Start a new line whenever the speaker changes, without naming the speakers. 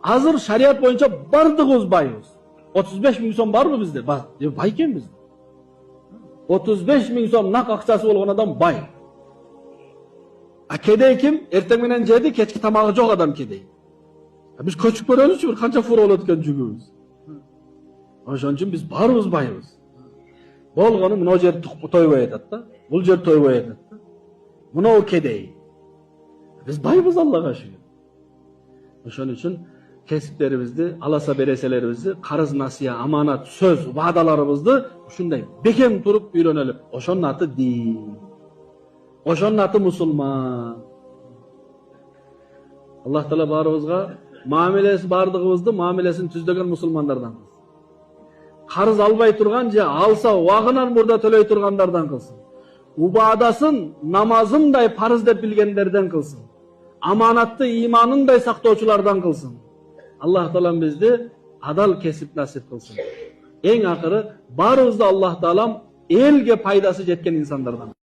Азыр шарият боюнча бардыгыбыз байбыз. 35 миң сом барбы бизде? Бай экенбиз. 35 миң сом нак акчасы болгон адам бай. А кедей ким? Эртең менен жеди, кечки тамагы жок адам кедей. Биз көчүп көрөлүчү бир канча фура болот экен жүгүбүз. Ошон үчүн биз баарыбыз байбыз. Болгону мына жер тойбой атат да, бул жер тойбой атат да. Мына кедей. Биз байбыз Аллага шүгүр. Ошон үчүн кесиптерибизди, аласа береселерибизди, карыз насыя, аманат, сөз, ваадаларыбызды ушундай бекем туруп үйрөнөлү. Ошонун аты дин. Ошонун аты мусулман. Аллах Таала баарыбызга бардыгыбызды мамилесин түздөгөн мусулмандардан кылсын. Карыз албай турган же алса убагынан мурда төлөй тургандардан кылсын. Убадасын, намазындай парыз деп билгендерден кылсын. Аманатты иманындай сактоочулардан кылсын. Аллах Таалам бизди адал кесип насип кылсын. Эң акыры баарыбызды Аллах Таалам элге пайдасы жеткен инсандардан.